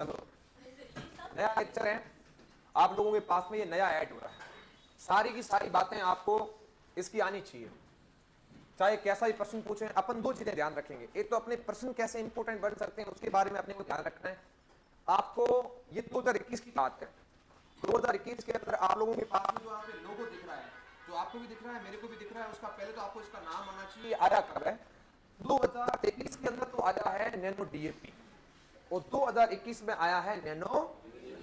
चलो नया लेक्चर है, आप लोगों के पास में ये नया ऐड हो रहा है, सारी की सारी बातें आपको इसकी आनी चाहिए, चाहे कैसा भी प्रश्न पूछें। अपन दो चीजें ध्यान रखेंगे, एक तो अपने प्रश्न कैसे इंपोर्टेंट बन सकते हैं उसके बारे में अपने को ध्यान रखना है। आपको ये 2021 की बात है, 2021 के अंदर आप लोगों के पास में जो आपके लोगो दिख रहा है, जो आपको भी दिख रहा है मेरे को भी दिख रहा है, उसका पहले तो आपको इसका नाम आना चाहिए, आया कब है 2023 के अंदर तो आया है नैनो डीएपी और 2021 में आया है नैनो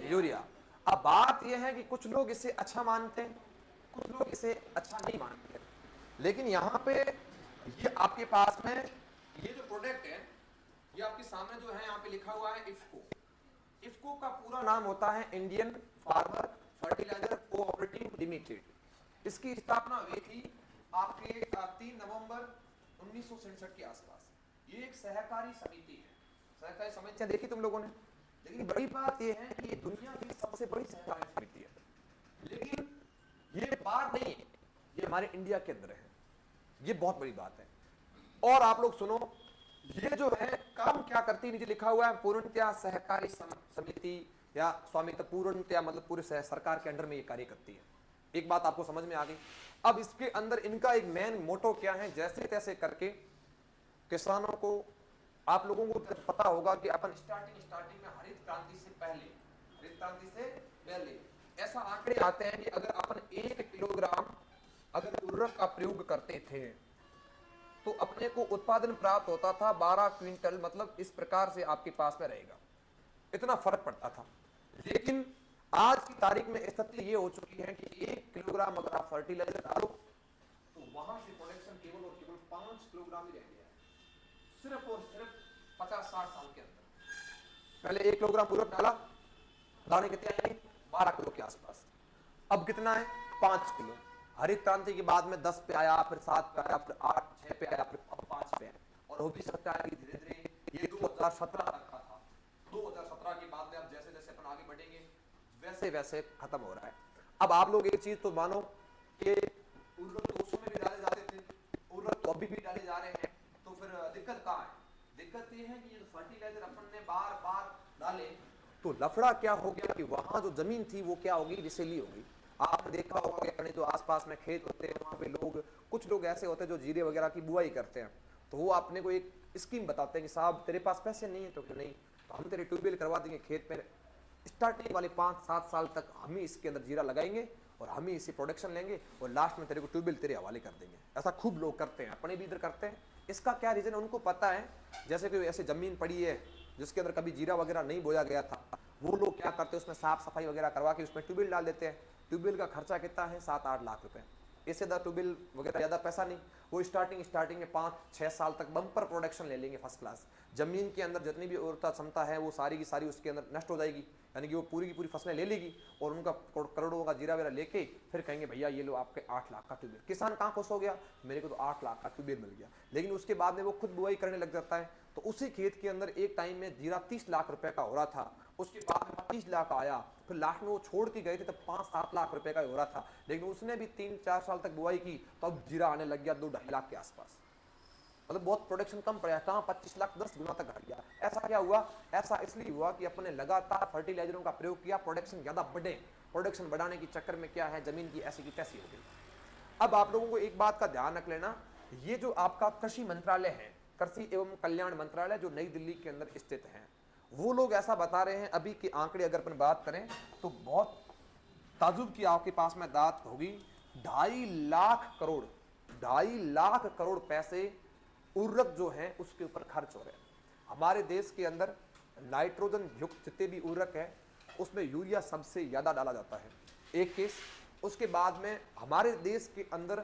यूरिया। अब बात यह है कि कुछ लोग इसे अच्छा मानते हैं, कुछ लोग इसे अच्छा नहीं मानते, लेकिन यहां पे ये आपके पास में ये जो प्रोडक्ट है ये आपके सामने जो है यहाँ पे लिखा हुआ है इफ्को। इफ्को का पूरा नाम होता है Indian farmer fertiliser cooperative limited. इसकी स्थापना हुई थी आपके 3 नवंबर 1967 के आसपास। ये एक सहकारी समिति है, सहकारी समितियां देखी तुम लोगों ने, लेकिन बड़ी बात यह है कि ये दुनिया की सबसे बड़ी सहकारी समिति है, लेकिन ये बाहर नहीं है, ये हमारे इंडिया के अंदर है, ये बहुत बड़ी बात है। और आप लोग सुनो, ये जो है काम क्या करती है, नीचे लिखा हुआ है पूर्णतया सहकारी समिति या स्वामित्व, पूर्णतया मतलब पूरे सरकार के अंडर में ये कार्य करती है। एक बात आपको समझ में आ गई। अब इसके अंदर इनका एक मेन मोटो क्या है, जैसे तैसे करके किसानों को, आप लोगों को पता होगा कि अपन स्टार्टिंग में हरित क्रांति से पहले ऐसा आंकड़े आते हैं कि अगर अपन 1 किलोग्राम अगर उर्वरक का प्रयोग करते थे तो अपने को उत्पादन प्राप्त होता था 12 क्विंटल, मतलब इस प्रकार से आपके पास में रहेगा, इतना फर्क पड़ता था। लेकिन आज की तारीख में स्थिति ये हो चुकी है कि 1 किलोग्राम अगर आप फर्टिलाइजर डालो तो वहां से प्रोडक्शन केवल और केवल 5 किलोग्राम ही रह गया है, सिर्फ और सिर्फ 50-60 साल के अंदर। पहले 1 किलोग्राम उर्वरक डाला, दाने कितने आए, 12 किलो के आसपास, अब कितना है 5 किलो। हरित क्रांति के बाद में 10 पे आया, फिर 7 पे आया, फिर 8, 6 पे आया, फिर 5 पे आया, और हो भी सकता है कि धीरे धीरे ये 2017 तक का था, 2017 के बाद में अब जैसे जैसे अपन आगे बढ़ेंगे वैसे वैसे खत्म हो रहा है। अब आप लोग एक चीज तो मानो कि उर्वरक तो उस समय भी डाले जाते थे, उर्वरक तो अभी भी डाले जा रहे हैं, तो फिर दिक्कत कहाँ है? दिक्कत ये है कि ये फर्टिलाइजर अपन ने बार बार डाले तो लफड़ा क्या हो गया कि वहां जो जमीन थी वो क्या होगी, विषैली होगी। आपने देखा होगा कि अपने जो आसपास में खेत होते हैं वहां पे लोग, कुछ लोग ऐसे होते हैं जो जीरे वगैरह की बुआई करते हैं, तो वो आपने को एक स्कीम बताते हैं कि साहब तेरे पास पैसे नहीं है तो क्यों नहीं, तो हम तेरे ट्यूबवेल करवा देंगे खेत में, स्टार्टिंग वाले 5-7 साल तक हम ही इसके अंदर जीरा लगाएंगे और हम ही इसी प्रोडक्शन लेंगे और लास्ट में तेरे को ट्यूबवेल तेरे हवाले कर देंगे। ऐसा खूब लोग करते हैं, अपने भी इधर करते हैं। इसका क्या रीजन है उनको पता है, जैसे कोई ऐसी जमीन पड़ी है जिसके अंदर कभी जीरा वगैरह नहीं बोया गया था, वो लोग क्या करते हैं उसमें साफ सफाई वगैरह करवा के उसमें ट्यूबवेल डाल देते हैं। ट्यूबवेल का खर्चा कितना है, 7-8 लाख रुपए, इससे ज़्यादा ट्यूबवेल वगैरह ज़्यादा पैसा नहीं। वो स्टार्टिंग में 5-6 साल तक बम्पर प्रोडक्शन ले लेंगे फर्स्ट क्लास, जमीन के अंदर जितनी भी उर्वरता क्षमता है वो सारी की सारी उसके अंदर नष्ट हो जाएगी, यानी कि वो पूरी की पूरी फसलें ले लेगी और उनका करोड़ों का जीरा वेरा लेके फिर कहेंगे भैया ये लो आपके 8 लाख का ट्यूबवेल। किसान कहाँ खुश हो गया, मेरे को तो 8 लाख का ट्यूबवेल मिल गया, लेकिन उसके बाद में वो खुद बुआई करने लग जाता है, तो उसी खेत के अंदर एक टाइम में जीरा 30 लाख रुपए का हो रहा था, उसके बाद में 25 लाख आया, फिर लास्ट में वो छोड़ के गए थे तब 5-7 लाख रुपए का हो रहा था, लेकिन उसने भी 3-4 साल तक बुआई की तो अब जीरा आने लग गया 2-2.5 लाख के आसपास, मतलब बहुत प्रोडक्शन कम पड़ा, कहाँ 25 लाख 10 गुना तक घट गया। ऐसा क्या हुआ, ऐसा इसलिए हुआ कि अपने लगातार फर्टिलाइजरों का प्रयोग किया, प्रोडक्शन ज्यादा बढ़े, प्रोडक्शन बढ़ाने के चक्कर में क्या है जमीन की ऐसी की तैसी हो गई। अब आप लोगों को एक बात का ध्यान रख लेना, ये जो आपका कृषि मंत्रालय है, कृषि एवं कल्याण मंत्रालय जो नई दिल्ली के अंदर स्थित है, वो लोग ऐसा बता रहे हैं अभी के आंकड़े अगर अपन बात करें तो बहुत ताजुब की आपके पास में बात होगी, 2.5 लाख करोड़ पैसे उर्वरक जो है उसके ऊपर खर्च हो रहे हैं। हमारे देश के अंदर नाइट्रोजन युक्त जितने भी उर्वरक है उसमें यूरिया सबसे ज्यादा डाला जाता है, एक केस। उसके बाद में हमारे देश के अंदर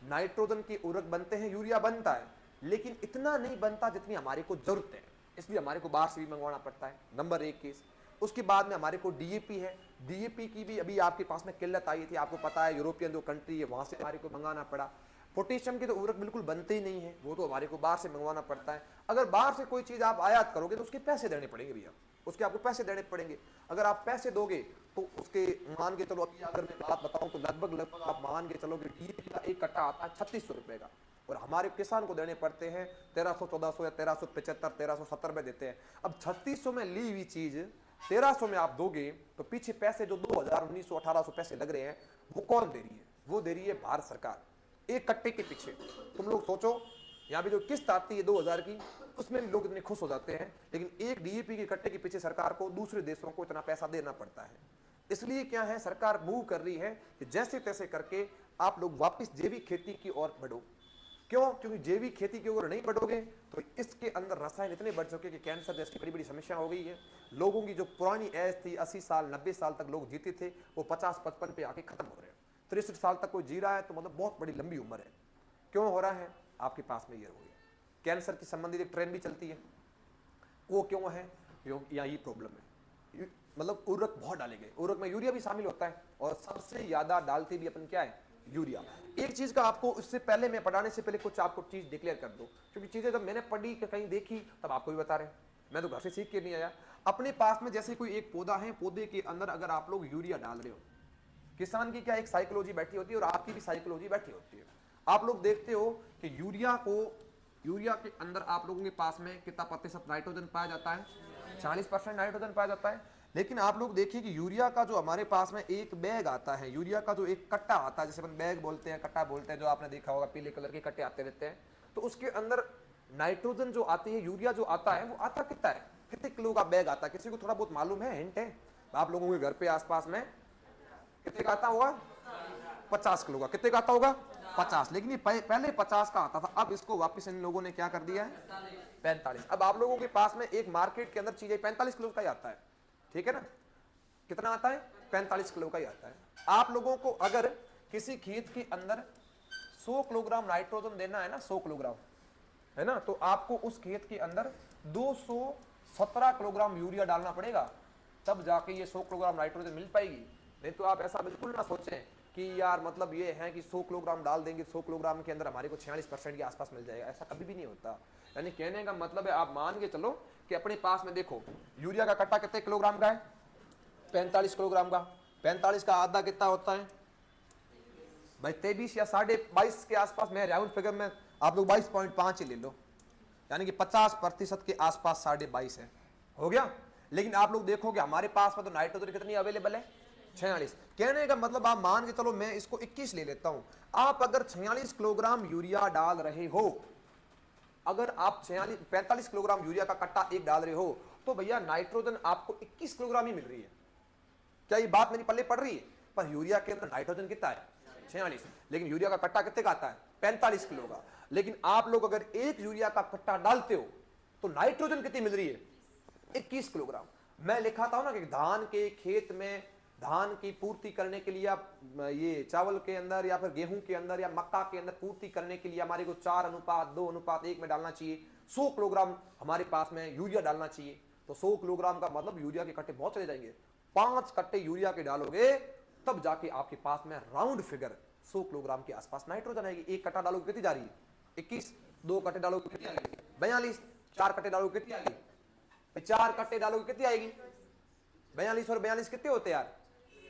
नाइट्रोजन के उर्वरक बनते हैं, यूरिया बनता है, लेकिन इतना नहीं बनता जितनी हमारे को जरूरत है, इसलिए हमारे को बाहर से भी मंगवाना पड़ता है, नंबर 1 केस। उसके बाद में हमारे को डीएपी है, डीएपी की भी अभी आपके पास में किल्लत आई थी, आपको पता है यूरोपियन जो कंट्री है वहां से हमारे को मंगाना पड़ा। पोटेशियम के तो उर्वरक बिल्कुल बनते ही नहीं है, वो तो हमारे को बाहर से मंगवाना पड़ता है। अगर बाहर से कोई चीज आप आयात करोगे तो उसके पैसे देने पड़ेंगे भैया, उसके आपको पैसे देने पड़ेंगे। अगर आप पैसे दोगे तो उसके मान के चलो, अभी अगर मैं बात बताऊं तो लगभग आप मान के चलो कि डीएपी का एक कट्टा आता है 3600 रुपए का, और हमारे किसान को देने पड़ते हैं 1300, 1400 या 1375, 1370 में देते हैं। अब 3600 में ली हुई चीज 1300 में आप दोगे तो पीछे पैसे जो 2000 1900 1800 पैसे लग रहे हैं वो कौन दे रही है? वो दे रही है भारत सरकार एक कट्टे के पीछे। तुम लोग सोचो यहाँ पे जो किस्त आती है 2000 की, उसमें भी लोग इतने खुश हो जाते हैं, लेकिन एक डीएपी के कट्टे के पीछे सरकार को दूसरे देशों को इतना पैसा देना पड़ता है। इसलिए क्या है, सरकार मूव कर रही है कि जैसे तैसे करके आप लोग वापस जैविक खेती की ओर बढ़ो। क्यों? क्योंकि जैविक खेती की ओर नहीं बढ़ोगे तो इसके अंदर रसायन इतने बढ़ चुके कि कैंसर जैसी बड़ी बड़ी समस्या हो गई है। लोगों की जो पुरानी एज थी 80 साल 90 साल तक लोग जीते थे, वो 50-55 पे आके खत्म हो रहे हैं। 63 साल तक कोई जी रहा है तो मतलब बहुत बड़ी लंबी उम्र है। क्यों हो रहा है? आपके पास में ये हो गया। कैंसर की संबंधित एक ट्रेन भी चलती है, वो क्यों है? यही प्रॉब्लम है, मतलब उर्वरक बहुत डाले गए। उर्वरक में यूरिया भी शामिल होता है और सबसे ज्यादा डालते भी अपन क्या है? यूरिया। एक चीज का आपको इससे पहले, मैं पढ़ाने से पहले कुछ आपको चीज डिक्लेयर कर दो, क्योंकि चीजें जब मैंने पढ़ी कहीं देखी तब आपको भी बता रहे, मैं तो घर से सीख के नहीं आया। अपने पास में जैसे कोई एक पौधा है, पौधे के अंदर अगर आप लोग यूरिया डाल रहे हो, किसान की क्या एक साइकोलॉजी बैठी होती है और आपकी भी साइकोलॉजी बैठी होती है। आप लोग देखते हो कि यूरिया के अंदर आप लोगों के पास में कितना प्रतिशत नाइट्रोजन पाया जाता है? 40% नाइट्रोजन पाया जाता है। लेकिन आप लोग देखिए कि यूरिया का जो हमारे पास में एक बैग आता है, यूरिया का जो एक कट्टा आता है, जैसे अपन बैग बोलते हैं, कट्टा बोलते हैं, जो आपने देखा होगा पीले कलर के कट्टे आते रहते हैं, तो उसके अंदर नाइट्रोजन जो आती है, यूरिया जो आता है, वो आता कितना है? कितने किलो का बैग आता है? किसी को थोड़ा बहुत मालूम है? हिंट है? आप लोगों के घर पे आसपास में कितने का आता होगा? 50 किलो का। कितने का आता होगा? 50। लेकिन ये पहले 50 का आता था, अब इसको वापस इन लोगों ने क्या कर दिया है? 45। अब आप लोगों के पास में एक मार्केट के अंदर चीजें 45 किलो का ही आता है, ठीक है ना? कितना आता है? 45 किलो का ही आता है। आप लोगों को अगर किसी खेत के अंदर 100 किलोग्राम नाइट्रोजन देना है ना, 100 किलोग्राम है ना, तो आपको उस खेत के अंदर 217 किलोग्राम यूरिया डालना पड़ेगा, तब जाके ये 100 किलोग्राम नाइट्रोजन मिल पाएगी। नहीं तो आप ऐसा बिल्कुल ना सोचें कि यार मतलब ये है कि 100 किलोग्राम डाल देंगे, 100 किलोग्राम के अंदर हमारे को 46% के आसपास मिल जाएगा, ऐसा कभी भी नहीं होता। यानी कहने का मतलब है, आप मान के चलो कि अपने पास में देखो यूरिया का कट्टा कितने किलोग्राम का है? 45 किलोग्राम का। 45 का आधा कितना होता है भाई? 23 या 22.5 के आसपास। मैं राउंड फिगर में, आप लोग 22.5 ही ले लो, यानी कि 50% के आसपास 22.5 है, हो गया। लेकिन आप लोग देखोगे हमारे पास में तो नाइट्रोजन कितनी अवेलेबल है? 46। कहने का मतलब आप मान के चलो, मैं इसको 21 ले लेता हूं। आप अगर 46 किलोग्राम यूरिया डाल रहे हो, अगर आप 45 किलोग्राम यूरिया का कट्टा एक डाल रहे हो, तो भैया नाइट्रोजन आपको 21 किलोग्राम ही मिल रही है। क्या ये बात मेरी पल्ले पड़ रही है? पर यूरिया के अंदर नाइट्रोजन कितना है? 46। लेकिन यूरिया का कट्टा कितने का आता है? 45 किलो का। लेकिन आप लोग अगर एक यूरिया का कट्टा डालते हो तो नाइट्रोजन कितनी मिल रही है? 21 किलोग्राम। मैं लिखा था ना कि धान के खेत में धान की पूर्ति करने के लिए, आप ये चावल के अंदर या फिर गेहूं के अंदर या मक्का के अंदर पूर्ति करने के लिए हमारे को 4:2:1 में डालना चाहिए। 100 किलोग्राम हमारे पास में यूरिया डालना चाहिए। तो 100 किलोग्राम का मतलब यूरिया के कट्टे बहुत चले जाएंगे। 5 कट्टे यूरिया के डालोगे तब जाके आपके पास में राउंड फिगर 100 किलोग्राम के आसपास नाइट्रोजन आएगी। एक कट्टा डालोगे कितनी जा रही है? 21। 2 कट्टे डालोगे कितनी आएगी? 42। 4 कट्टे डालोगे कितनी आएगी? 4 कट्टे डालोगे कितनी आएगी? 42 और 42 कितने होते यार?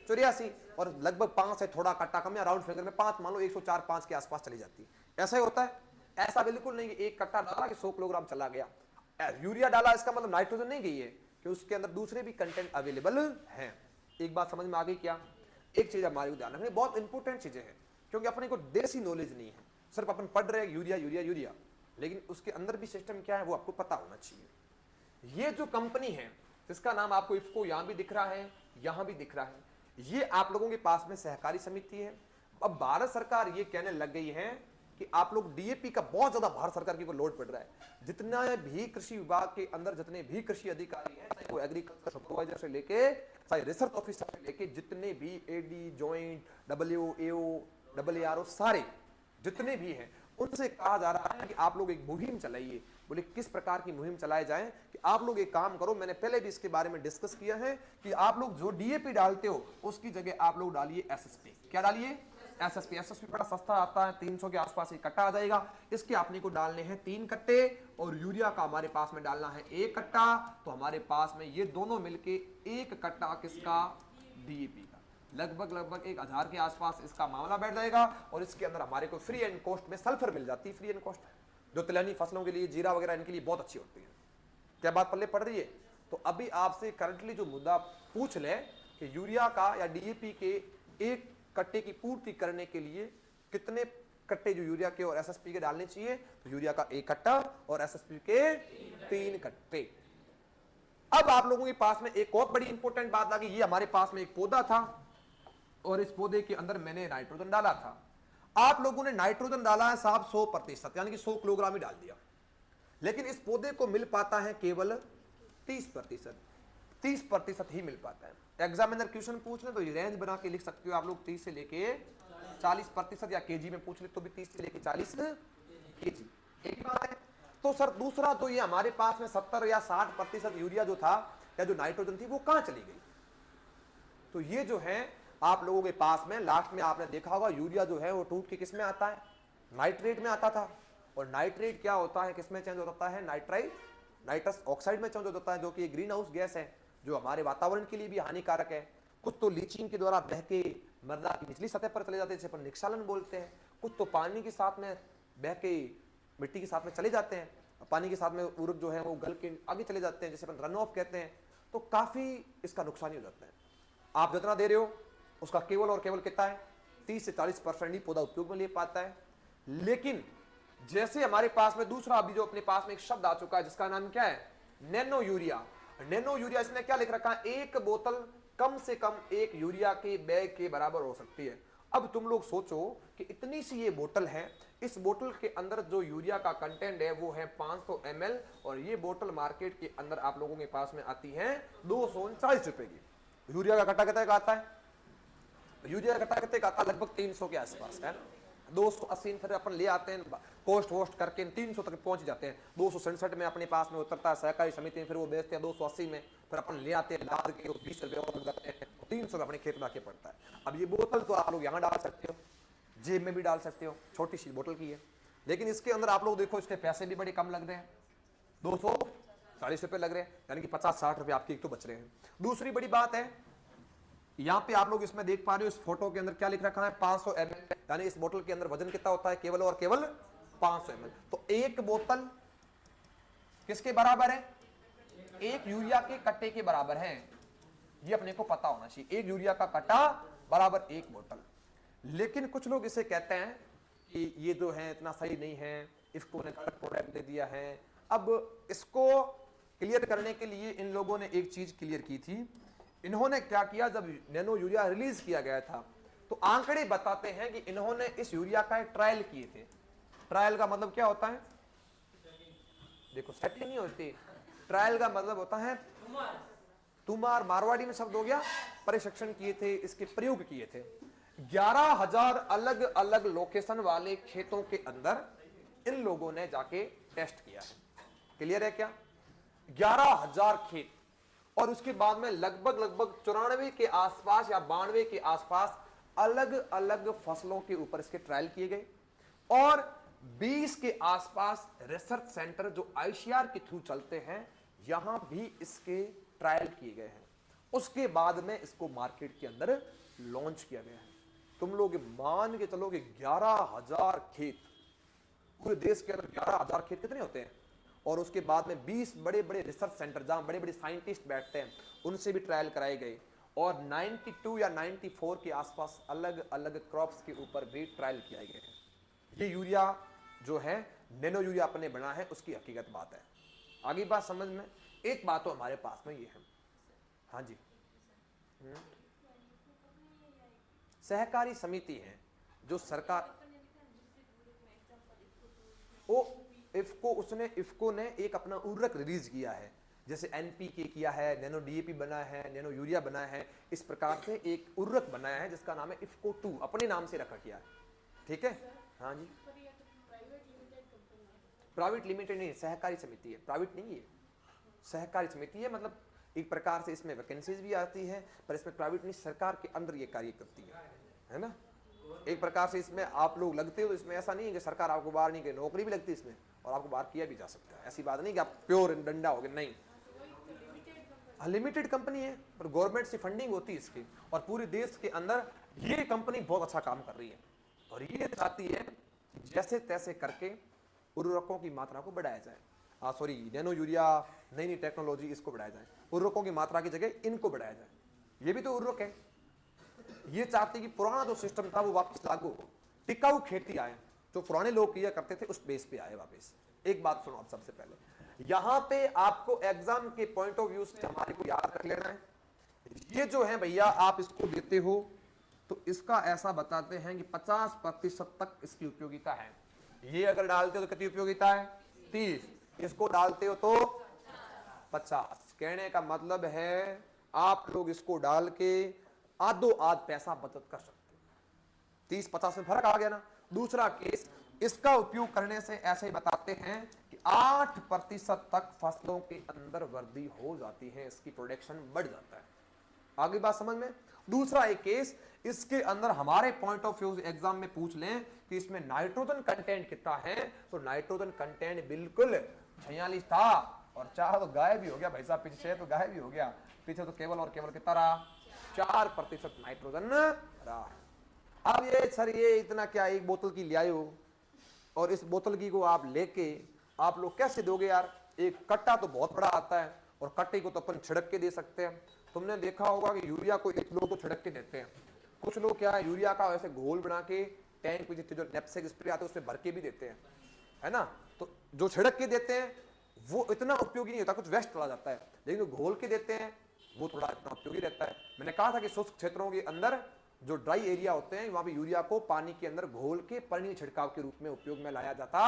84। और लगभग 5 से थोड़ा कट्टा कम, या राउंड फिगर में 5 मान लो, 104-5 के आसपास चली जाती है। ऐसा ही होता है? ऐसा बिल्कुल नहीं कि एक कट्टा डाला कि 100 किलोग्राम चला गया। यूरिया डाला इसका मतलब नाइट्रोजन नहीं गई है, कि उसके अंदर दूसरे भी कंटेंट अवेलेबल हैं। एक बात समझ में आ गई क्या? एक चीज हमारे को ध्यान रखनी, बहुत इंपॉर्टेंट चीजें हैं, क्योंकि अपने को देसी नॉलेज नहीं है, सिर्फ अपन पढ़ रहे हैं यूरिया यूरिया यूरिया, लेकिन उसके अंदर भी सिस्टम क्या है वो आपको पता होना चाहिए। ये जो कंपनी है जिसका नाम आपको इफको यहां भी दिख रहा है, यहां भी दिख रहा है, ये आप लोगों के पास में सहकारी समिति है। अब भारत सरकार ये कहने लग गई है कि आप लोग डीएपी का बहुत ज्यादा भारत सरकार की को लोड पड़ रहा है। जितना भी कृषि विभाग के अंदर जितने भी कृषि अधिकारी हैं, चाहे वो एग्रीकल्चर सुपरवाइजर से लेके चाहे रिसर्च ऑफिसर से लेके जितने भी एडी, जॉइंट, डब्ल्यूएओ, डब्ल्यूआरओ, सारे जितने भी हैं, उनसे कहा जा रहा है कि आप लोग एक मुहिम चलाइए। बोले किस प्रकार की मुहिम चलाए जाए? कि आप लोग एक काम करो, मैंने पहले भी इसके बारे में डिस्कस किया है कि आप लोग जो डीएपी डालते हो उसकी जगह आप लोग डालिए एसएसपी। क्या डालिए? एसएसपी। एसएसपी बड़ा सस्ता आता है, 300 के आसपास एक कट्टा आ जाएगा। इसके आपने को डालने हैं 3 कट्टे, और यूरिया का हमारे पास में डालना है 1 कट्टा। तो हमारे पास में ये दोनों मिलके 1 कट्टा किसका? डीएपी का। लगभग 1000 के आसपास इसका मामला बैठ जाएगा। और इसके अंदर हमारे को फ्री एंड कॉस्ट में सल्फर मिल जाती है। फ्री एंड कॉस्ट जो तिलहनी फसलों के लिए, जीरा वगैरह, इनके लिए बहुत अच्छी होती है। क्या बात पल्ले पड़ रही है? तो अभी आपसे करंटली जो मुद्दा पूछ ले कि यूरिया का या डीएपी के एक कट्टे की पूर्ति करने के लिए कितने कट्टे जो यूरिया के और एसएसपी के डालने चाहिए, तो यूरिया का एक कट्टा और एसएसपी के 3 कट्टे। अब आप लोगों के पास में एक और बड़ी इंपॉर्टेंट बात आ गई, ये हमारे पास में एक पौधा था और इस पौधे के अंदर मैंने नाइट्रोजन डाला था। आप लोगों ने नाइट्रोजन डाला है साहब 100%, यानी कि 100 किलोग्राम ही डाल दिया, लेकिन इस पौधे को मिल पाता है केवल 30%, 30% ही मिल पाता है। एग्जामिनर क्वेश्चन पूछ ले तो ये रेंज बना के लिख सकते हो आप लोग, 30 से लेके 40%, या केजी में पूछ ले तो भी 30 से लेके 40 केजी, एक बात है। तो सर दूसरा तो ये हमारे पास में 70 या 60% यूरिया जो था या जो नाइट्रोजन थी वो कहां चली गई? तो ये जो है आप लोगों के पास में लास्ट में आपने देखा होगा यूरिया जो है वो टूट के किस में आता है? नाइट्रेट में आता था। और नाइट्रेट क्या होता है, किस में चेंज होता है? नाइट्रस ऑक्साइड में चेंज होता है, जो कि ग्रीन हाउस गैस है, जो हमारे वातावरण के लिए भी हानिकारक है। कुछ तो लीचिंग के द्वारा बह के मृदा की निचली सतह पर चले जाते हैं, जिसे अपन निक्षालन बोलते हैं। कुछ तो पानी के साथ में बह के मिट्टी के साथ में चले जाते हैं, पानी के साथ में उर्वरक जो है वो गल के आगे चले जाते हैं, जिसे अपन रन ऑफ कहते हैं। तो काफी इसका नुकसान ही हो जाता है। आप जितना दे रहे हो उसका केवल और केवल कितना है? 30 से 40% ही पौधा उपयोग में ले पाता है। लेकिन जैसे हमारे पास में दूसरा अभी जो अपने पास में एक शब्द आ चुका है जिसका नाम क्या है? Nano urea. नैनो यूरिया इसने क्या लिख रखा है? एक बोतल कम से कम एक यूरिया के बैग के बराबर हो सकती है। अब तुम लोग सोचो कि इतनी सी ये बोतल है, इस बोतल के अंदर जो यूरिया का कंटेंट है वो है 500 ml, और ये बोतल मार्केट के अंदर आप लोगों के पास में आती है 240 रुपए की। यूरिया का कट्टा कितने का आता है? यूरिया का कट्टा कितने का आता है? लगभग 300 के आसपास है। 280 फिर अपन ले आते हैं, कोस्ट वोस्ट करके 300 तक पहुंच जाते हैं। 267 में अपने पास में उतरता है सहकारी समिति में, फिर वो बेचते हैं 280 में, फिर अपन ले आते हैं लाद के 20 रुपए और लगाते हैं, 300 में अपने खेत में आके पड़ता है। अब ये बोतल तो आप लोग यहाँ डाल सकते हो, जेब में भी डाल सकते हो, छोटी सी बोतल की है, लेकिन इसके अंदर आप लोग देखो इसके पैसे भी बड़े कम लग रहे हैं, 240 रुपए लग रहे हैं, यानी कि 50-60 रुपए आपके एक तो बच रहे हैं। दूसरी बड़ी बात है, यहां पे आप लोग इसमें देख पा रहे हो इस फोटो के अंदर क्या लिख रखा है? 500 ml, यानी इस बोतल के अंदर वजन कितना होता है? केवल और केवल 500 ml। तो एक बोतल किसके बराबर है? एक यूरिया के कट्टे के बराबर है। ये अपने को पता होना चाहिए, एक यूरिया का कट्टा बराबर एक बोतल। लेकिन कुछ लोग इसे कहते हैं कि ये जो है इतना सही नहीं है, इसको ने गलत प्रोडक्ट दे दिया है। अब इसको क्लियर करने के लिए इन लोगों ने एक चीज क्लियर की थी। इन्होंने क्या किया, जब नैनो यूरिया रिलीज किया गया था तो आंकड़े बताते हैं कि इन्होंने इस यूरिया का एक ट्रायल किए थे। ट्रायल का मतलब क्या होता है? देखो सेटिंग नहीं होती, ट्रायल का मतलब होता है तुमार, मारवाड़ी में शब्द हो गया, परीक्षण किए थे, इसके प्रयोग किए थे। 11,000 अलग अलग लोकेशन वाले खेतों के अंदर इन लोगों ने जाके टेस्ट किया है। क्लियर है क्या? 11,000 खेत, और उसके बाद में लगभग 94 के आसपास या 92 के आसपास अलग अलग फसलों के ऊपर इसके ट्रायल किए गए, और 20 के आसपास रिसर्च सेंटर जो आईसीआर के थ्रू चलते हैं यहां भी इसके ट्रायल किए गए हैं। उसके बाद में इसको मार्केट के अंदर लॉन्च किया गया है। तुम लोग मान के चलो कि 11,000 खेत, पूरे देश के अंदर 11,000 खेत कितने होते हैं? और उसके बाद में 20 बड़े बड़े रिसर्च सेंटर जहां बड़े बड़े साइंटिस्ट बैठते हैं उनसे भी ट्रायल कराए गए, और 92 या 94 के आसपास अलग अलग क्रॉप्स के ऊपर भी ट्रायल किया गया है। ये यूरिया जो है नैनो यूरिया अपने बना है, उसकी हकीकत बात है। आगे बात समझ में? एक बात तो हमारे पास में ये है, हाँ जी, सहकारी समिति है जो सरकार, ओ इफको ने एक अपना उर्वरक रिलीज किया है, जैसे एनपीके किया है, नैनो डीएपी बना है, नैनो यूरिया बना है, इस प्रकार से एक उर्वरक बनाया है जिसका नाम है इफको 2, अपने नाम से रखा गया है। ठीक है, हाँ जी। प्राइवेट लिमिटेड नहीं, सहकारी समिति है, प्राइवेट नहीं है, सहकारी समिति है। मतलब एक प्रकार से इसमें वैकेंसीज भी आती है, पर इसमें प्राइवेट नहीं, सरकार के अंदर ये कार्य करती है ना। एक प्रकार से इसमें आप लोग लगते हो तो इसमें ऐसा नहीं है कि सरकार आपको बाहर नहीं, कि नौकरी भी लगती है इसमें और आपको बाहर किया भी जा सकता है। ऐसी बात नहीं कि आप प्योर डंडा हो गए, नहीं। लिमिटेड कंपनी है, पर गवर्नमेंट से फंडिंग होती है इसकी, और पूरे देश के अंदर ये कंपनी बहुत अच्छा काम कर रही है, और ये चाहती है जैसे तैसे करके उर्वरकों की मात्रा को बढ़ाया जाए। सॉरी नैनो यूरिया, नई नई टेक्नोलॉजी, इसको बढ़ाया जाए। उर्वरकों की मात्रा की जगह इनको बढ़ाया जाए। ये भी तो उर्वरक है। ये चाहते कि पुराना जो सिस्टम था वो वापस लागू हो, टिकाऊ खेती आए, जो पुराने लोग किया करते थे उस बेस पे आए वापस। एक बात सुनो आप, सबसे पहले यहां पे आपको एग्जाम के पॉइंट ऑफ व्यू से हमारे को याद रख लेना है, ये जो है भैया आप इसको देते हो तो इसका ऐसा बताते हैं कि 50% तक इसकी उपयोगिता है। ये अगर डालते हो तो कितनी उपयोगिता है? 30। इसको डालते हो तो 50। कहने का मतलब है आप लोग इसको डाल के आधो आध पैसा बचत कर सकते हो। 30-50 में फर्क आ गया ना। दूसरा केस, इसका उपयोग करने से ऐसे बताते हैं कि 8% तक फसलों के अंदर वृद्धि हो जाती है, इसकी प्रोडक्शन बढ़ जाता है। आगे बात समझ में। दूसरा एक केस, इसके अंदर हमारे पॉइंट ऑफ व्यू एग्जाम में पूछ लें कि इसमें नाइट्रोजन कंटेंट कितना है, तो नाइट्रोजन कंटेंट बिल्कुल 46 था, और 4 तो गायब भी हो गया भाई साहब, पीछे 6 तो गायब भी हो गया, पीछे तो केवल और केवल कितना रहा? 4% नाइट्रोजन रहा। अब ये सर ये इतना क्या, एक बोतल की ले आए हो और इस बोतल की को आप लेके आप लोग कैसे दोगे यार? एक कट्टा तो बहुत बड़ा आता है और कट्टे को तो अपन छिड़क के दे सकते हैं। तुमने देखा होगा कि यूरिया को एक लोग तो छिड़क के देते हैं, कुछ लोग क्या है यूरिया का वैसे घोल बना के टैंक में जितने जो नैपसेक स्प्रे आते हैं उसमें भर के भी देते हैं, है ना। तो जो छिड़क के देते हैं वो इतना उपयोगी नहीं होता, कुछ वेस्ट चला जाता है, लेकिन जो घोल के देते हैं वो थोड़ा इतना उपयोगी रहता है। मैंने कहा था कि शुष्क क्षेत्रों के अंदर जो ड्राई एरिया होते हैं वहां पे यूरिया को पानी के अंदर घोल के पानी छिड़काव के रूप में उपयोग में लाया जाता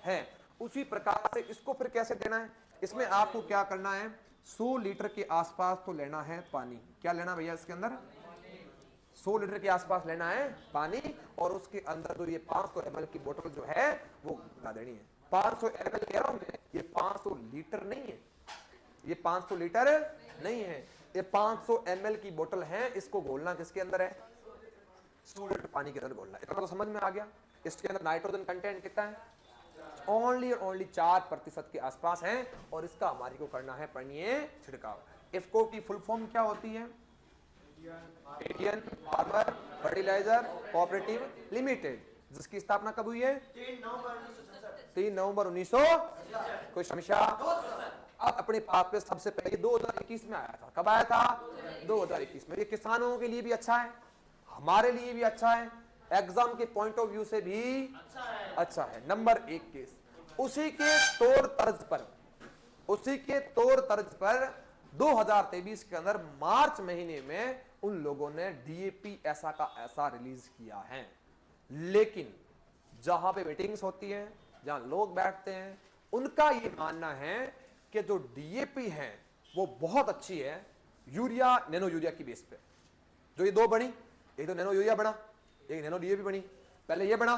है। उसी प्रकार से इसको फिर कैसे देना है, इसमें आपको क्या करना है, 100 लीटर के आसपास तो लेना है पानी। क्या लेना भैया इसके अंदर? 100 लीटर के आसपास लेना है पानी, और उसके अंदर जो ये 500 ml की बोतल जो है वो ला देनी है। 500 ml कह रहा हूं मैं, ये 500 लीटर नहीं है, ये 500 लीटर नहीं है, ये 500 ml की बोतल है। इसको घोलना किसके अंदर है? 100 लीटर पानी के अंदर घोलना। इतना तो समझ में आ गया। इसके अंदर नाइट्रोजन कंटेंट कितना है? ओनली 4% के आसपास है, और इसका हमारी को करना है पानीय छिड़काव। इफको की फुल फॉर्म क्या होती है? Indian farmer fertiliser cooperative limited, जिसकी स्थापना कब हुई है? 3 नवंबर 1900। कोई समस्या? अब अपने पास पे सबसे पहले 2021 में आया था। कब आया था? 2021 में। ये किसानों के लिए भी अच्छा है, हमारे लिए भी अच्छा है, एग्जाम के पॉइंट ऑफ व्यू से भी अच्छा है। नंबर 1 केस, उसी के तौर तर्ज पर 2023 के अंदर मार्च महीने में उन लोगों ने डीएपी ऐसा का ऐसा रिलीज किया है। लेकिन जहां पे मीटिंग्स होती है, जहां लोग बैठते हैं, उनका ये मानना है कि जो डीएपी है वो बहुत अच्छी है यूरिया नैनो यूरिया की बेस पे। जो ये दो बनी, एक तो नैनो यूरिया बना, एक नैनो डीएपी बनी। पहले ये बना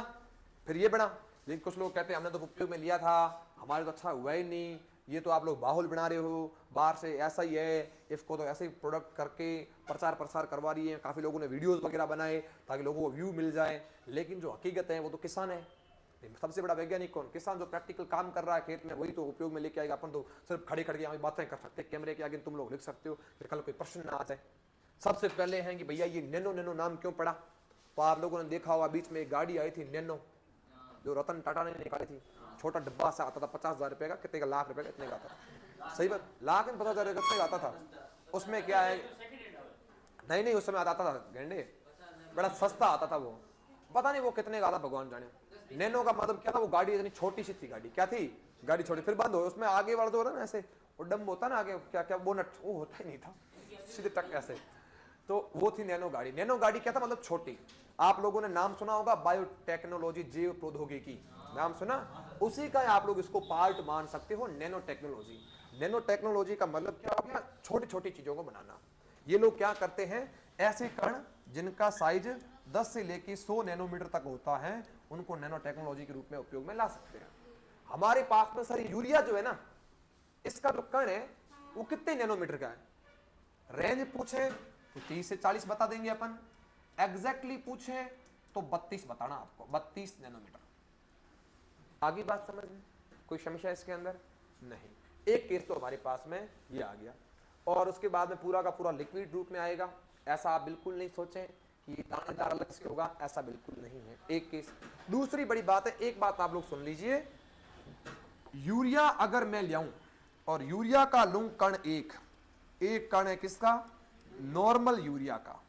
फिर ये बना, लेकिन कुछ लोग कहते हैं हमने तो उपयोग में लिया था, हमारे तो अच्छा हुआ ही नहीं, ये तो आप लोग बाहुल बना रहे हो, बाहर से ऐसा ही है, इसको तो ऐसे ही प्रोडक्ट करके प्रचार प्रसार करवा रही है। काफ़ी लोगों ने वीडियोस वगैरह बनाए ताकि लोगों को व्यू मिल जाए, लेकिन जो हकीकत है वो तो किसान है। सबसे बड़ा वैज्ञानिक कौन? किसान, जो प्रैक्टिकल काम कर रहा है खेत में, वही तो उपयोग में लेके आएगा। अपन तो सिर्फ खड़े खड़े यहाँ बातें कर सकते हैं, कैमरे के आगे तुम लोग लिख सकते हो, फिर कल कोई प्रश्न ना आ जाए। सबसे पहले है कि भैया ये नैनो नाम क्यों पड़ा? तो आप लोगों ने देखा होगा बीच में एक गाड़ी आई थी नैनो, जो रतन टाटा ने निकाली थी। छोटा डब्बा सा आता था 50,000 रुपए का, कितने का? लाख रुपए का, इतने का आता था। सही बात, लाख में 50,000 कितने का आता था? उसमें क्या है, नहीं उस समय आता था गेंडे, बड़ा सस्ता आता था वो, पता नहीं वो कितने का आता, भगवान जाने। नैनो का मतलब क्या था? वो गाड़ी इतनी छोटी सी थी, गाड़ी क्या थी? गाड़ी छोटी, फिर बंद हो, उसमें आगे वाला जो होता ना ऐसे, वो डम्ब होता ना आगे, क्या क्या बोनट, वो होता ही नहीं था, सीधे तक ऐसे, तो वो थी नैनो गाड़ी। नैनो गाड़ी क्या था? मतलब छोटी। आप लोगों ने नाम सुना होगा बायोटेक्नोलॉजी, जैव प्रौद्योगिकी, नाम सुना? उसी का आप लोग इसको पार्ट मान सकते हो, नैनो टेक्नोलॉजी। नैनो टेक्नोलॉजी का मतलब क्या हो गया? छोटी छोटी चीजों को बनाना। ये लोग क्या करते हैं, ऐसे कण जिनका साइज 10 से लेके 100 नैनोमीटर तक होता है, उनको नैनो टेक्नोलॉजी के रूप में उपयोग में ला सकते हैं। हमारे पास में सर यूरिया जो है ना, इसका जो कण है वो कितने नैनोमीटर का है? रेंज पूछे तो 30 से 40 बता देंगे अपन, एग्जैक्टली पूछे तो 32 बताना आपको, 32 नैनोमीटर। आगे बात समझ में? कोई समस्या इसके अंदर नहीं। एक केस तो हमारे पास में ये आ गया, और उसके बाद में पूरा का पूरा लिक्विड रूप में आएगा। ऐसा आप बिल्कुल नहीं सोचें कि ये दानेदार अलग से होगा, ऐसा बिल्कुल नहीं है। एक केस। दूसरी बड़ी बात है, एक बात आप लोग सुन लीजिए, यूरिया अगर मैं लियाऊं और यूरिया का लूं कण एक कण है किसका, नॉर्मल यूरिया का,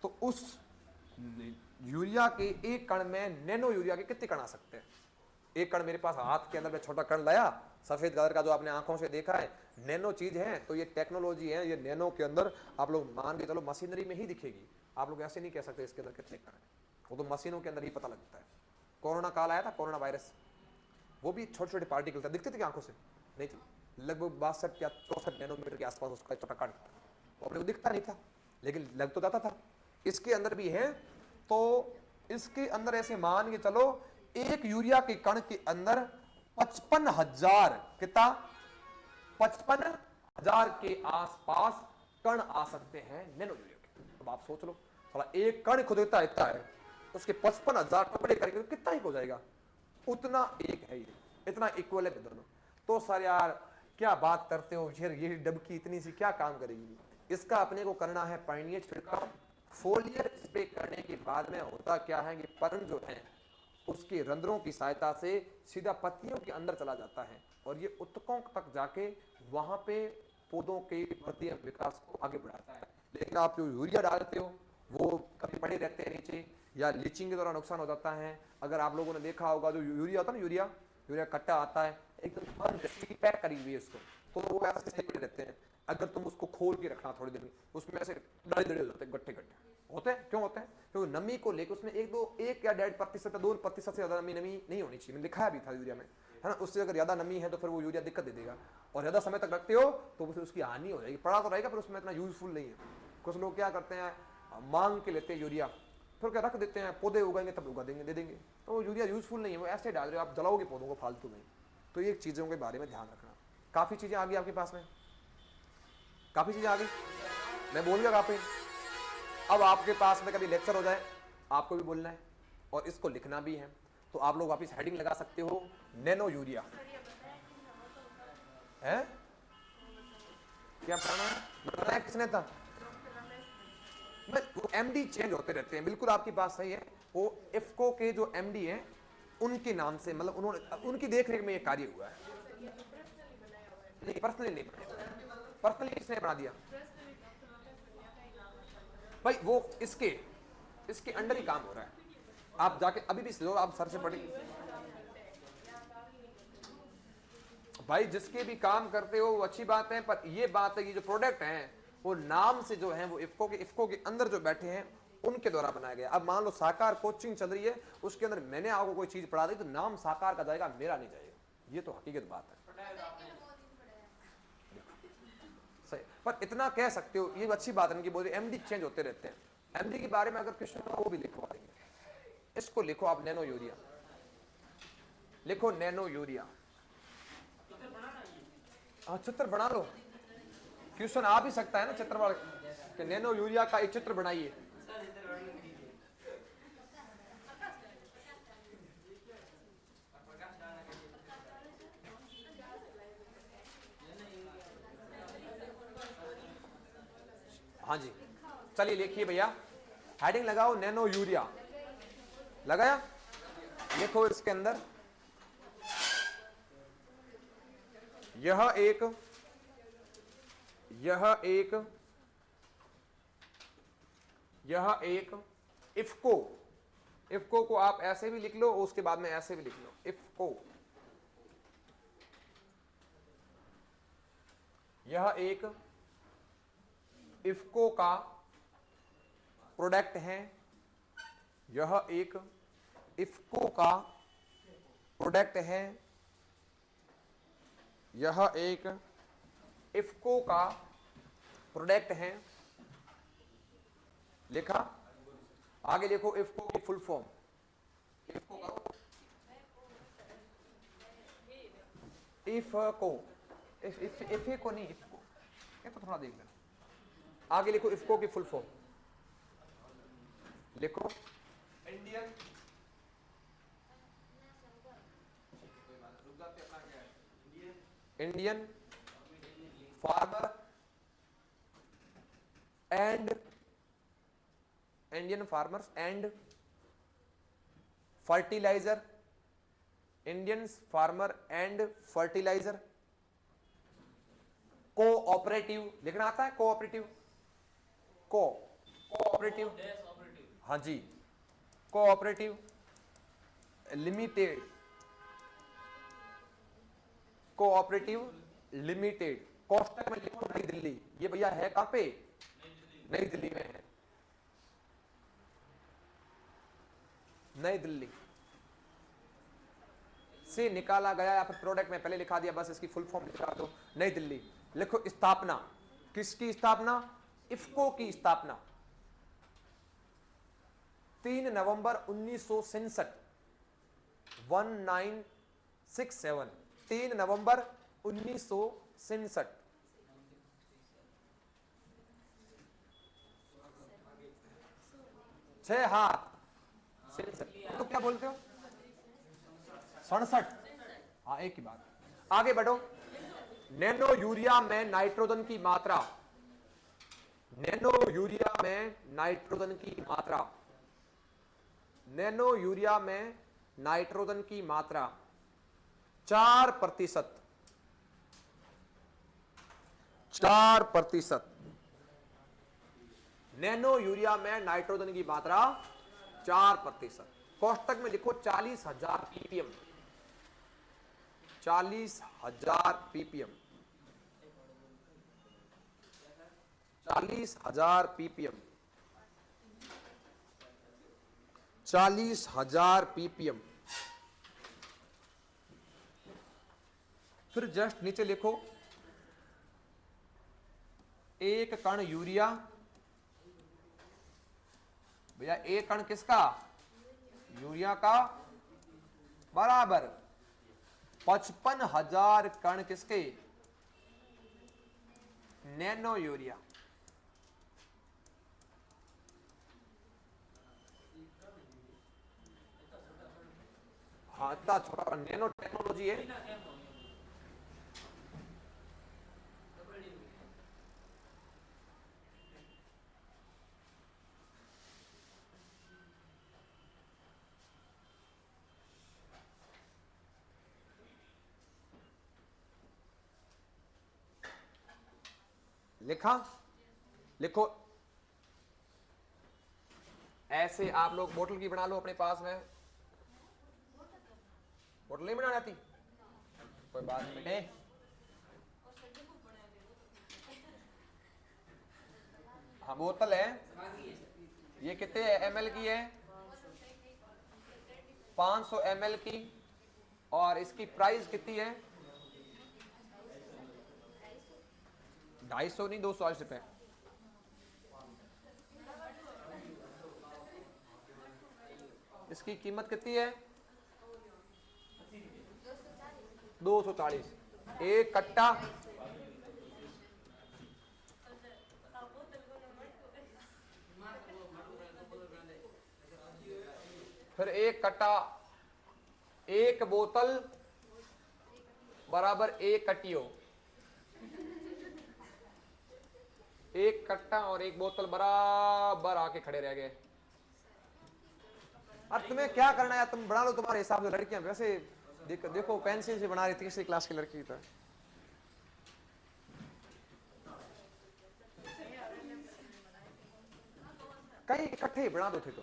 तो उस यूरिया के एक कण में नैनो यूरिया के कितने कण आ सकते हैं। एक कण मेरे पास हाथ के अंदर में छोटा कण लाया, सफेद कलर का जो आपने आंखों से देखा है, नैनो चीज है, तो ये टेक्नोलॉजी है, ये नैनो के अंदर आप लोग मान के चलो मशीनरी में ही दिखेगी, आप लोग ऐसे नहीं कह सकते इसके अंदर कितने कण है, वो तो मशीनों के अंदर ही पता लगता है। कोरोना काल आया था, कोरोना वायरस, वो भी छोटे छोटे पार्टिकल था, दिखते थे कि आंखों से नहीं थे, लगभग 62 या 64 नैनोमीटर के आसपास उसका छोटा कण, अपने को दिखता नहीं था लेकिन लग तो जाता था। इसके अंदर भी है, तो इसके अंदर ऐसे मान के चलो एक यूरिया के कण के अंदर 55,000 कितना, 55,000 के आसपास कण आ सकते हैं नैनो यूरिया के। अब आप सोच लो, थोड़ा एक कण खुद इतना है, उसके 55,000 टुकड़े करके कितना ही हो जाएगा, उतना एक है, ये इतना इक्वल है दोनों। तो सर यार क्या बात करते हो, ये डबकी इतनी सी क्या काम करेगी। इसका अपने को करना है पाइनियर छिड़काव। फोलियर स्प्रे करने के बाद में होता क्या है कि पर्न जो है उसके रंध्रों की सहायता से सीधा पत्तियों के अंदर चला जाता है और ये उत्तकों तक जाके वहां पे पौधों के वृद्धि विकास को आगे बढ़ाता है। लेकिन आप जो यूरिया डालते हो वो कभी पड़े रहते हैं नीचे, या लीचिंग के दौरान नुकसान हो जाता है। अगर आप लोगों ने देखा होगा जो यूरिया होता है ना, यूरिया कट्टा आता है एकदम बंद पैक करी हुई है इसको, तो वो ऐसे सही पड़े रहते हैं। अगर तुम उसको खोल के रखना थोड़ी देर में, उसमें ऐसे डड़े डड़े हो जाते हैं, गट्ठे गट्ठे होते हैं। क्यों होते हैं? क्योंकि नमी को लेकर उसमें एक या 1.5% 2% से ज्यादा नमी नहीं होनी चाहिए। मैंने लिखाया भी था यूरिया में, है ना। उससे अगर ज्यादा नमी है तो फिर वो यूरिया दिक्कत दे देगा, और ज्यादा समय तक रखते हो तो फिर उसकी हानि हो जाएगी। पड़ा तो रहेगा पर उसमें इतना यूजफुल नहीं है। कुछ लोग क्या करते हैं, मांग के लेते हैं यूरिया, फिर क्या रख देते हैं, पौधे उगाएंगे तब उगा देंगे, दे देंगे, तो वो यूरिया यूजफुल नहीं है, वो ऐसे डाल रहे हो आप, जलाओगे पौधों को फालतू में। तो ये चीज़ों के बारे में ध्यान रखना। काफ़ी चीज़ें आ गई आपके पास में, काफ़ी चीज़ें आ गई, मैं बोल गया काफ़ी। अब आपके पास में कभी लेक्चर हो जाए, आपको भी बोलना है और इसको लिखना भी है, तो आप लोग वापिस हेडिंग लगा सकते हो, नैनो यूरिया है। क्या बताया किसने था? वो एमडी चेंज होते रहते हैं, बिल्कुल आपकी बात सही है। वो इफको के जो एमडी हैं उनके नाम से, मतलब उन्होंने उनकी देखरेख में ये कार्य हुआ है। नहीं, पर्सनली नहीं, पर्सनली किसने बना दिया भाई, वो इसके अंडर ही काम हो रहा है। आप जाके अभी भी जो आप सर से पढ़ेंगे भाई, जिसके भी काम करते हो वो अच्छी बात है, पर ये बात है कि जो प्रोडक्ट हैं वो नाम से जो है वो इफको के अंदर जो बैठे हैं उनके द्वारा बनाया गया। अब मान लो साकार कोचिंग चल रही है, उसके अंदर मैंने आपको कोई चीज पढ़ा दी तो नाम साकार का जाएगा, मेरा नहीं जाएगा, ये तो हकीकत बात है। सही, पर इतना कह सकते हो, ये अच्छी बात है कि बोल एमडी चेंज होते रहते हैं। एमडी के बारे में अगर क्वेश्चन हो वो भी लिखवा देंगे। इसको लिखो आप, नैनो यूरिया लिखो, नैनो यूरिया। हाँ, चित्र बना लो, क्वेश्चन आ भी सकता है ना चित्र वाले कि नैनो यूरिया का एक चित्र बनाइए। हाँ जी, चलिए लिखिए भैया, हेडिंग लगाओ नैनो यूरिया, लगाया, लिखो इसके अंदर यह एक इफको को आप ऐसे भी लिख लो, उसके बाद में ऐसे भी लिख लो, इफको। यह एक इफको का प्रोडक्ट है, यह एक इफको का प्रोडक्ट है, यह एक इफको का प्रोडक्ट है। लिखा, आगे लिखो इफको की फुल फॉर्म। इफको करो, इफको नहीं, इफको, ये तो थोड़ा देख लेना। आगे लिखो इफको की फुल फॉर्म, लिखो Indian farmer and Indian farmers and fertiliser Indian farmer and fertiliser. Cooperative लिखना आता है? कोऑपरेटिव, कोऑपरेटिव, हाँ जी, कोऑपरेटिव लिमिटेड, कोऑपरेटिव लिमिटेड। कोष्टक में लिखो नई दिल्ली। ये भैया है कहां पे? नई दिल्ली में है, नई दिल्ली से निकाला गया, या फिर प्रोडक्ट में पहले लिखा दिया, बस इसकी फुल फॉर्म लिखा दो, नई दिल्ली। लिखो स्थापना, किसकी स्थापना? इफ्को की स्थापना 3 नवंबर 1967, 1967, 3 नवंबर 1967। छह हाथ, तो क्या बोलते हो? 67। हाँ, एक ही बात। आगे बढ़ो। नैनो यूरिया में नाइट्रोजन की मात्रा, नैनो यूरिया में नाइट्रोजन की मात्रा, नैनो यूरिया में नाइट्रोजन की मात्रा 4%, 4%। नैनो यूरिया में नाइट्रोजन की मात्रा 4%। कोष्टक में लिखो 40,000 ppm, 40,000 ppm, 40,000 ppm, 40,000 ppm। फिर जस्ट नीचे लिखो एक कण यूरिया। भैया एक कण किसका? यूरिया का, बराबर 55,000 कण किसके? Nano urea. हाँ, इतना छोटा नैनो टेक्नोलॉजी है। लिखा? लिखो ऐसे आप लोग बोतल की बना लो अपने पास में। बोतल नहीं बनानी आती? कोई बात नहीं बेटे। हाँ, बोतल है, ये कितने ml की है? 500 ml की। और इसकी प्राइस कितनी है? 250 नहीं, 240 रुपए। इसकी कीमत कितनी है? 240। एक कट्टा, फिर एक कट्टा, एक बोतल बराबर एक कटियो। एक कट्टा और एक बोतल बराबर आके खड़े रह गए। और तुम्हें क्या करना है? तुम बना लो तुम्हारे हिसाब से। लड़कियां वैसे देखो पेंसिल से बना रही, तीसरी क्लास की लड़की तो कहीं इकट्ठे बना दो थे तो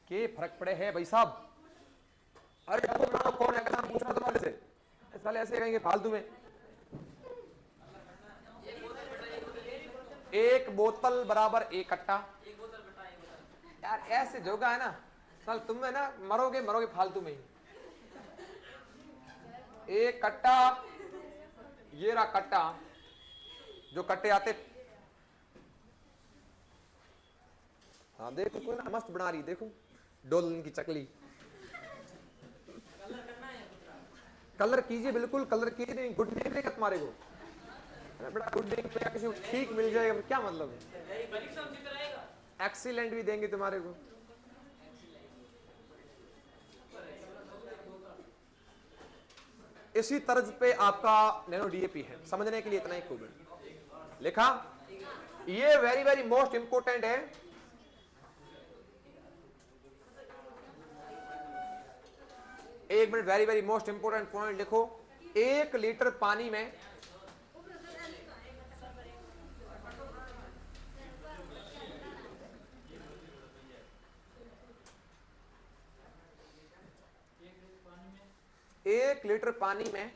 के फर्क पड़े है भाई साहब। अरे बनाओ, कौन है पूछना तुम्हारे से? साले ऐसे कहेंगे फालतू में। एक बोतल बराबर एक कट्टा। यार ऐसे जोगा है ना, साल तुम में ना मरोगे मरोगे फालतू में ही। एक कट्टा, ये रहा कट्टा, जो कट्टे आते। हाँ देखो कोई ना मस्त बना रही, देखो डोलन की चकली। कलर कीजिए, बिल्कुल कलर कीजिए। नहीं गुड नेम देगा तुम्हारे को, बड़ा गुड नेम या किसी को ठीक मिल जाएगा, क्या मतलब है? एक्सीलेंट भी देंगे तुम्हारे को। इसी तर्ज पे आपका नैनो डीएपी है, समझने के लिए इतना ही खूब है। लिखा? ये वेरी वेरी मोस्ट इंपोर्टेंट है। एक minute, very very most important point लिखो। 1 लीटर पानी में एक लीटर पानी में,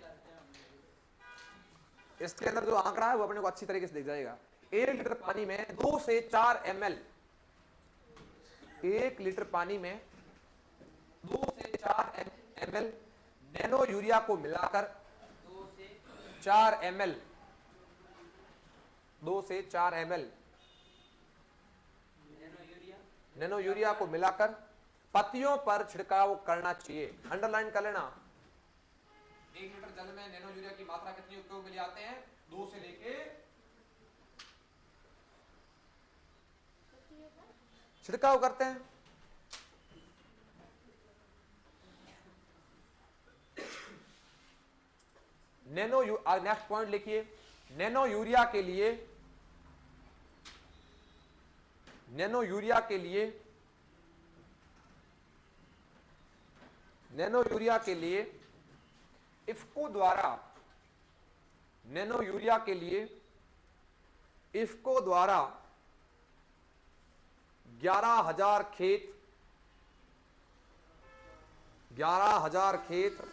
इसके अंदर जो आंकड़ा है वो अपने को अच्छी तरीके से दिख जाएगा। 1 लीटर पानी में 2 से 4 ml, 1 लीटर पानी में 2 से 4 ml नैनो यूरिया को मिलाकर 2 से 4 ml, 2 से 4 ml नैनो यूरिया को मिलाकर पत्तियों पर छिड़काव करना चाहिए। अंडरलाइन कर लेना। 1 लीटर जल में नैनो यूरिया की मात्रा कितनी उपयोग में ले आते हैं? 2 से लेके छिड़काव करते हैं। नेक्स्ट पॉइंट लिखिए। नैनो यूरिया के लिए, नैनो यूरिया के लिए, नैनो यूरिया के लिए इफ्को द्वारा, नैनो यूरिया के लिए इफ्को द्वारा 11,000 खेत, 11,000 खेत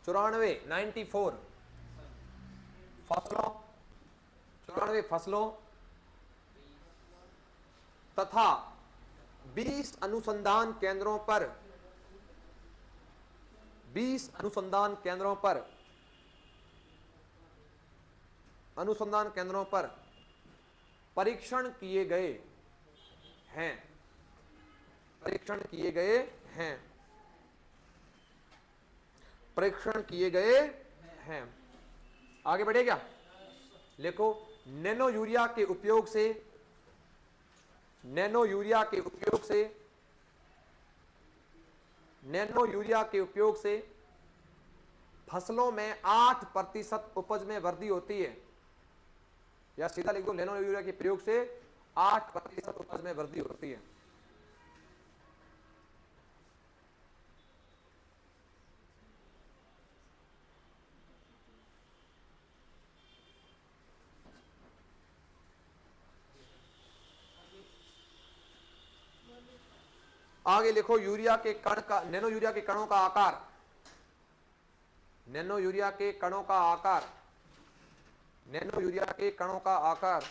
94 फसलों, 94 फसलों तथा 20 अनुसंधान केंद्रों पर, 20 अनुसंधान केंद्रों पर, अनुसंधान केंद्रों पर परीक्षण किए गए हैं, परीक्षण किए गए हैं, परीक्षण किए गए हैं। आगे बढ़े क्या? लिखो, नैनो यूरिया के उपयोग से, नैनो यूरिया के उपयोग से, नैनो यूरिया के उपयोग से फसलों में 8% उपज में वृद्धि होती है। या सीधा लिख दो, नैनो यूरिया के प्रयोग से 8% उपज में वृद्धि होती है। आगे लिखो, यूरिया के कण का, नैनो यूरिया के कणों का आकार, नैनो यूरिया के कणों का आकार, नैनो यूरिया के कणों का आकार,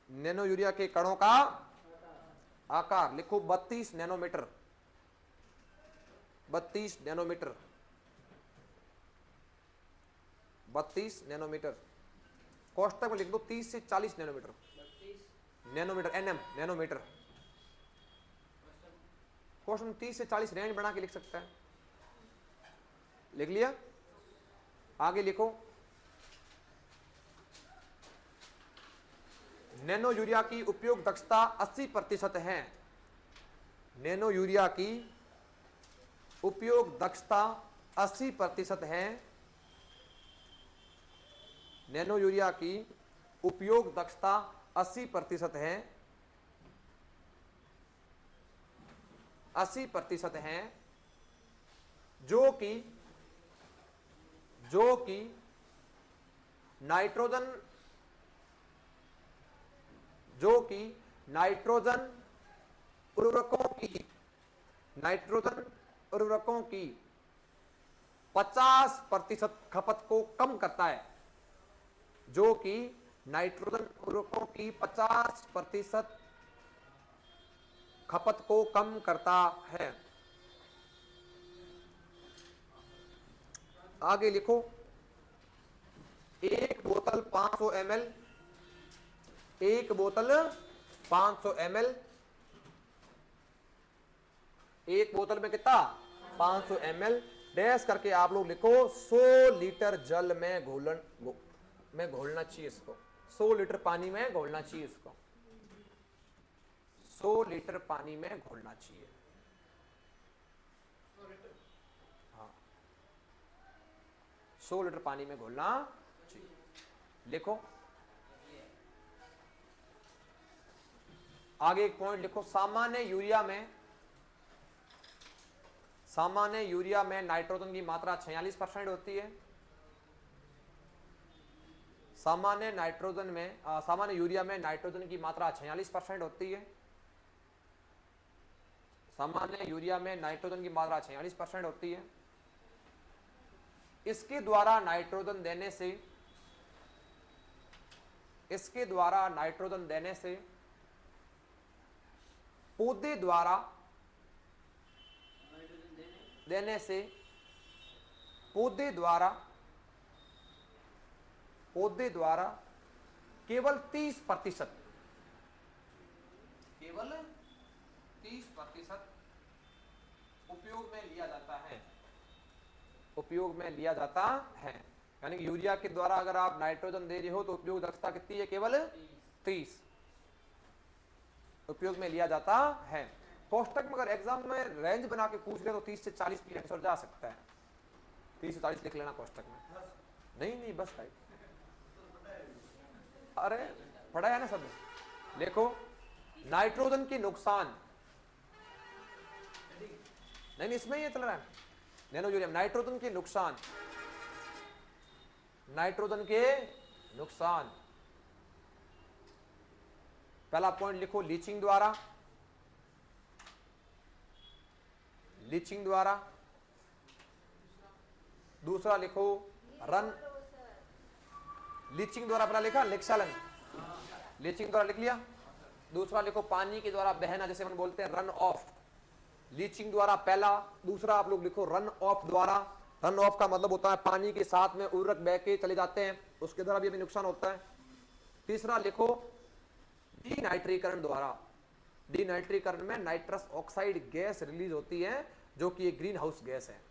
नैनो यूरिया के कणों का आकार लिखो 32 नैनोमीटर, 32 नैनोमीटर, 32 नैनोमीटर। कोष्टक में लिख दो 30 से 40 नैनोमीटर, नैनोमीटर, एनएम नैनोमीटर। कोष्टक में 30 से 40 रेंज बना के लिख सकता है। लिख लिया? आगे लिखो, नैनो यूरिया की उपयोग दक्षता 80% है। नैनो यूरिया की उपयोग दक्षता 80% है। नैनो यूरिया की उपयोग दक्षता 80% है, 80% है, जो कि नाइट्रोजन, जो कि नाइट्रोजन उर्वरकों की, नाइट्रोजन उर्वरकों की 50% खपत को कम करता है, जो कि नाइट्रोजन उर्वरकों की 50% खपत को कम करता है। आगे लिखो, एक बोतल 500 ml, एक बोतल 500 ml, एक बोतल में कितना? 500 ml। डैश करके आप लोग लिखो 100 लीटर जल में घोलना चाहिए इसको, 100 लीटर पानी में घोलना चाहिए इसको, 100 लीटर पानी में घोलना चाहिए। हाँ, 100 लीटर पानी में घोलना चाहिए। लिखो, आगे एक पॉइंट लिखो, सामान्य यूरिया में सामान्य यूरिया में नाइट्रोजन की मात्रा 46% होती है। सामान्य यूरिया में नाइट्रोजन की मात्रा 46% होती है। सामान्य यूरिया में नाइट्रोजन की मात्रा 46% होती है। इसके द्वारा नाइट्रोजन देने से पौधे द्वारा केवल 30% उपयोग में लिया जाता है। यानी कि यूरिया के द्वारा अगर आप नाइट्रोजन दे रहे हो तो उपयोग दक्षता कितनी है? केवल 30 उपयोग में लिया जाता है। कोष्टक में अगर एग्जाम में रेंज बना के पूछ ले तो 30 से 40 भी आंसर जा सकता है। 30 से 40 लिख लेना कोष्टक में। नहीं बस भाई, अरे पढ़ा है ना सब। देखो नाइट्रोजन के नुकसान, नहीं इसमें ये चल रहा है। नैनो यूरिया नाइट्रोजन के नुकसान, पहला पॉइंट लिखो लीचिंग द्वारा। दूसरा लिखो लीचिंग द्वारा, पहला लिखा लेक्सालन, लीचिंग द्वारा लिख लिया। दूसरा लिखो पानी के द्वारा बहना, जैसे हम बोलते हैं रन ऑफ, लीचिंग द्वारा पहला। दूसरा आप लोग लिखो रन ऑफ द्वारा। रन ऑफ का मतलब होता है पानी के साथ में उर्वरक बह के चले जाते हैं, उसके द्वारा भी नुकसान होता है। तीसरा लिखो डीनाइट्रीकरण द्वारा। डीनाइट्रीकरण में नाइट्रस ऑक्साइड गैस रिलीज होती है जो कि एक ग्रीन हाउस गैस है।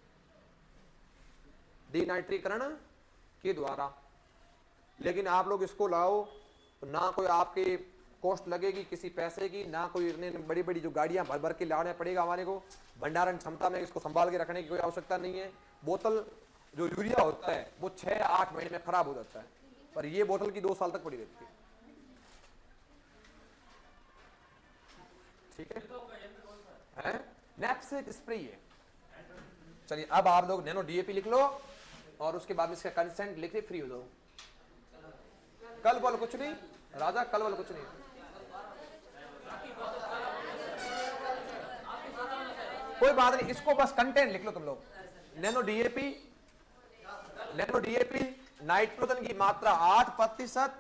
डीनाइट्रीकरण के द्वारा। लेकिन आप लोग इसको लाओ तो ना कोई आपके कॉस्ट लगेगी किसी पैसे की, ना कोई बड़ी बड़ी जो गाड़ियां भर भर के लाने पड़ेगा हमारे को, भंडारण क्षमता में इसको संभाल के रखने की कोई आवश्यकता नहीं है। बोतल जो यूरिया होता है वो 6-8 महीने में खराब हो जाता है, पर ये बोतल की 2 साल तक पड़ी रहती है। ठीक है, नैपसेक स्प्रे है। चलिए अब आप लोग नैनो डीएपी लिख लो और उसके बाद इसका कंसेंट लिख के फ्री हो जाओ। कल बोल कुछ नहीं राजा, कल बोल कुछ नहीं। कोई बात नहीं, इसको बस कंटेंट लिख लो तुम लोग। नैनो डीएपी नाइट्रोजन की मात्रा 8%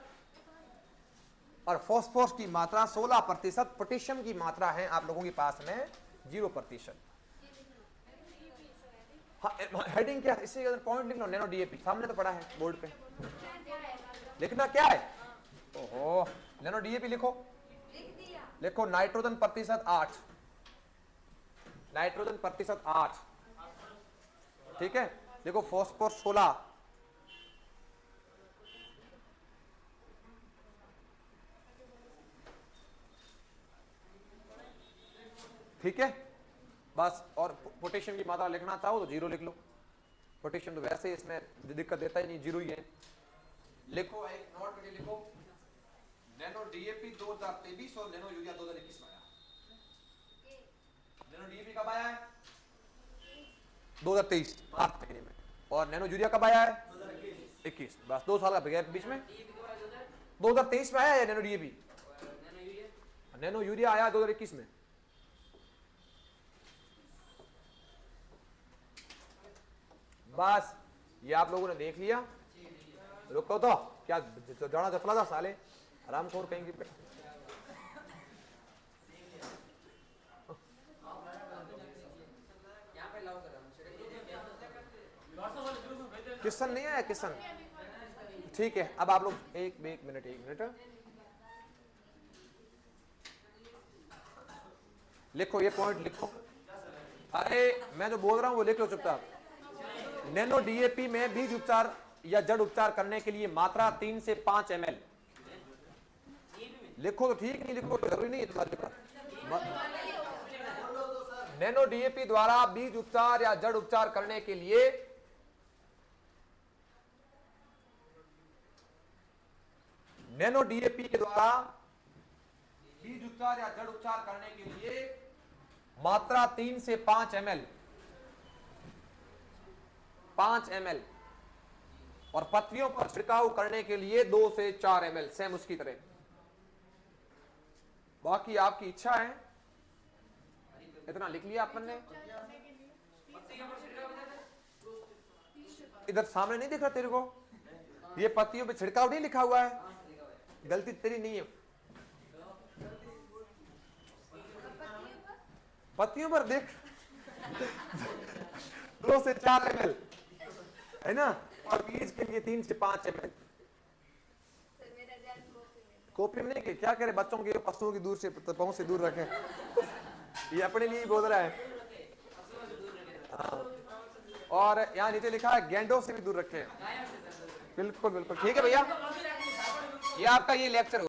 और फॉस्फोरस की मात्रा 16%, पोटेशियम की मात्रा है आप लोगों के पास में 0%। हेडिंग क्या है इसी के पॉइंट लिख लो, नैनो डीएपी सामने तो पड़ा है बोर्ड पे। लिखना क्या है? ओहो, नैनो डीएपी लिखो नाइट्रोजन प्रतिशत 8, नाइट्रोजन प्रतिशत 8। ठीक है, देखो फॉस्फोरस 16, ठीक है बस। और पोटेशियम की मात्रा लिखना चाहो तो 0 लिख लो। पोटेशियम तो वैसे इसमें दिक्कत देता ही नहीं, 0 ही है। लिखो एक नोट करके लिखो, नैनो डीएपी 2023 और नैनो यूरिया 2021 में आया। नैनो डीएपी कब आया है? 2023 मार्च महीने में। और नैनो यूरिया कब आया है? 2021। बस 2 साल का गैप बीच में। 2023 में आया है नैनो डीएपी। नैनो यूरिया आया 2021 में। बस ये आप लोगों ने देख लिया। रुको तो क्या जाना जफला था साले, आराम खोर कहेंगे। किशन नहीं आया? किशन ठीक है। अब आप लोग एक मिनट लिखो, ये पॉइंट लिखो। अरे मैं जो बोल रहा हूं वो लिख लो चुपचाप। नैनो डीएपी में बीज उपचार या जड़ उपचार करने के लिए मात्रा 3 से 5 ml। लिखो तो ठीक, नहीं लिखो तो जरूरी नहीं है तुम्हारे। नैनो डीएपी द्वारा बीज उपचार या जड़ उपचार करने के लिए नैनो डीएपी के द्वारा बीज उपचार या जड़ उपचार करने के लिए मात्रा 3 से 5 ml 5 ml, और पत्तियों पर छिड़काव करने के लिए 2 से 4 ml, सेम उसकी तरह। बाकी आपकी इच्छा है। इतना लिख लिया अपन ने। इधर सामने नहीं दिख रहा तेरे को? ये पत्तियों पे छिड़काव नहीं लिखा हुआ है, गलती तेरी नहीं है। पत्तियों पर देख 2 से 4 ml है ना, और बीज के लिए 3 से 5 ml। कॉपी में नहीं कि क्या करे, बच्चों के पशुओं की दूर से पहुंच से दूर रखें, ये अपने लिए बोल रहा है। और यहाँ नीचे लिखा है गेंडों से भी दूर रखें। बिल्कुल बिल्कुल ठीक है भैया, ये आपका ये लेक्चर